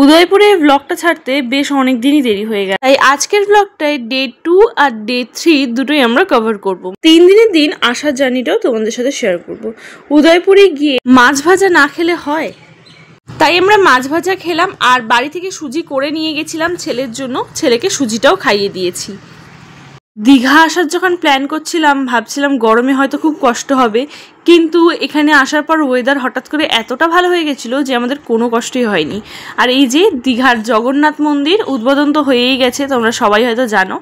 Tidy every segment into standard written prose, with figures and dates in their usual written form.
উদয়পুরের ব্লগটা ছাড়তে বেশ অনেক দিনই দেরি হয়ে গেছে, তাই আজকের ব্লগটায় ডে 2 আর ডে 3 দুটোই আমরা কভার করব। 3 দিনের দিন আসার জার্নিটাও তোমাদের সাথে শেয়ার করব। উদয়পুরে গিয়ে মাছ ভাজা না খেলে হয়, তাই আমরা মাছ ভাজা খেলাম আর বাড়ি থেকে সুজি করে নিয়ে গেছিলাম ছেলের জন্য, ছেলেকে সুজিটাও খাইয়ে দিয়েছি। দীঘা আসার যখন প্ল্যান করছিলাম ভাবছিলাম গরমে হয়তো খুব কষ্ট হবে, কিন্তু এখানে আসার পর ওয়েদার হঠাৎ করে এতটা ভালো হয়ে গেছিলো যে আমাদের কোনো কষ্টই হয়নি। আর এই যে দীঘার জগন্নাথ মন্দির উদ্বোধন তো হয়েই গেছে, তোমরা সবাই হয়তো জানো।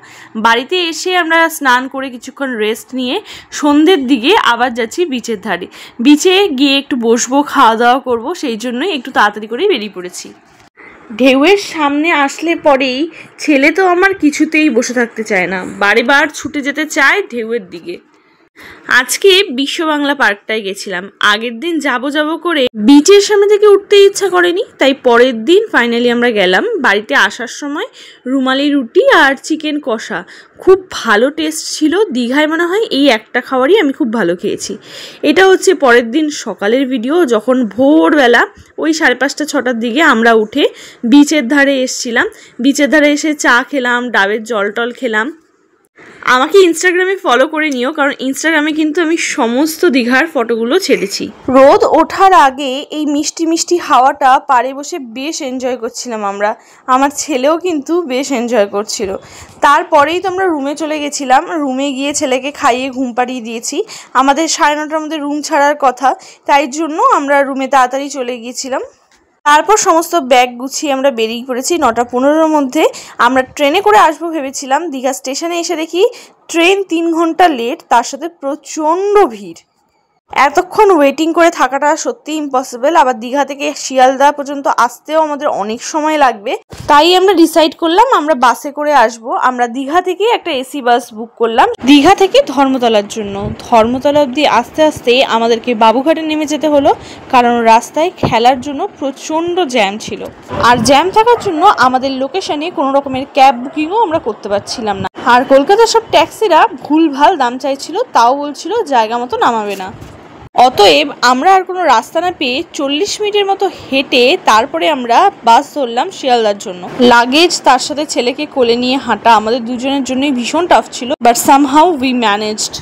বাড়িতে এসে আমরা স্নান করে কিছুক্ষণ রেস্ট নিয়ে সন্ধ্যের দিকে আবার যাচ্ছি বিচের ধারে। বিচে গিয়ে একটু বসবো, খাওয়া দাওয়া করবো, সেই জন্যই একটু তাড়াতাড়ি করেই বেরিয়ে পড়েছি। ঢেউয়ের সামনে আসলে পরেই ছেলে তো আমার কিছুতেই বসে থাকতে চায় না, বারে বার ছুটে যেতে চায় ঢেউয়ের দিকে। আজকে বিশ্ব বাংলা পার্কটায় গেছিলাম। আগের দিন যাব করে বিচের সামনে থেকে উঠতে ইচ্ছা করেনি, তাই পরের দিন ফাইনালি আমরা গেলাম। বাড়িতে আসার সময় রুমালি রুটি আর চিকেন কষা খুব ভালো টেস্ট ছিল। দীঘায় মনে হয় এই একটা খাবারই আমি খুব ভালো খেয়েছি। এটা হচ্ছে পরের দিন সকালের ভিডিও, যখন ভোরবেলা ওই 5:30 6টার দিকে আমরা উঠে বিচের ধারে এসছিলাম। বিচের ধারে এসে চা খেলাম, ডাবের জল টল খেলাম। আমাকে ইনস্টাগ্রামে ফলো করে নিও, কারণ ইনস্টাগ্রামে কিন্তু আমি সমস্ত দীঘার ফটোগুলো ছেড়েছি। রোদ ওঠার আগে এই মিষ্টি মিষ্টি হাওয়াটা পাড়ে বসে বেশ এনজয় করছিলাম আমরা। আমার ছেলেও কিন্তু বেশ এনজয় করছিল। তারপরেই তো আমরা রুমে চলে গেছিলাম। রুমে গিয়ে ছেলেকে খাইয়ে ঘুম পাড়িয়ে দিয়েছি। আমাদের 9:30টার মধ্যে রুম ছাড়ার কথা, তাই জন্য আমরা রুমে তাড়াতাড়ি চলে গিয়েছিলাম। তারপর সমস্ত ব্যাগ গুছিয়ে আমরা বেরিয়ে পড়েছি। 9:15-র মধ্যে আমরা ট্রেনে করে আসবো ভেবেছিলাম। দীঘা স্টেশনে এসে দেখি ট্রেন 3 ঘন্টা লেট, তার সাথে প্রচণ্ড ভিড়। এতক্ষণ ওয়েটিং করে থাকাটা সত্যি ইম্পসিবল। আবার দীঘা থেকে শিয়ালদা পর্যন্ত আসতেও আমাদের অনেক সময় লাগবে, তাই আমরা ডিসাইড করলাম আমরা বাসে করে আসব। আমরা দীঘা থেকে একটা এসি বাস বুক করলাম দীঘা থেকে ধর্মতলার জন্য। ধর্মতলা অবধি আস্তে আস্তে আমাদেরকে বাবুঘাটে নেমে যেতে হলো, কারণ রাস্তায় খেলার জন্য প্রচণ্ড জ্যাম ছিল। আর জ্যাম থাকার জন্য আমাদের লোকেশনে কোনো রকমের ক্যাব বুকিংও আমরা করতে পারছিলাম না। আর কলকাতার সব ট্যাক্সিরা ভুলভাল দাম চাইছিল, তাও বলছিল জায়গা মতো নামাবে না। অতএব আমরা আর কোনো রাস্তা না পেয়ে 40 মিনিটের মতো হেঁটে তারপরে আমরা বাস ধরলাম শিয়ালদার জন্য। লাগেজ তার সাথে ছেলেকে কোলে নিয়ে হাঁটা আমাদের দুজনের জন্যই ভীষণ টাফ ছিল, but somehow we managed.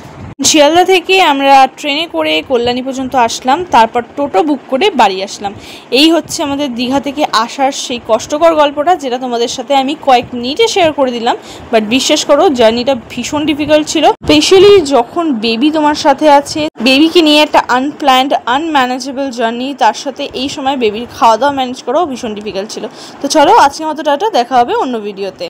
Sealdah থেকে আমরা ট্রেনে করে কল্যাণী পর্যন্ত আসলাম, তারপর টোটো বুক করে বাড়ি আসলাম। এই হচ্ছে আমাদের দীঘা থেকে আসার সেই কষ্টকর গল্পটা, যেটা তোমাদের সাথে আমি কয়েক মিনিটে শেয়ার করে দিলাম। বাট বিশ্বাস করো জার্নিটা ভীষণ ডিফিকাল্ট ছিল, স্পেশালি যখন বেবি তোমার সাথে আছে। বেবিকে নিয়ে একটা আনপ্ল্যান্ড আনম্যানেজেবল জার্নি, তার সাথে এই সময় বেবির খাওয়া দাওয়া ম্যানেজ করাও ভীষণ ডিফিকাল্ট ছিল। তো চলো আজকের মতো টাটা, দেখা হবে অন্য ভিডিওতে।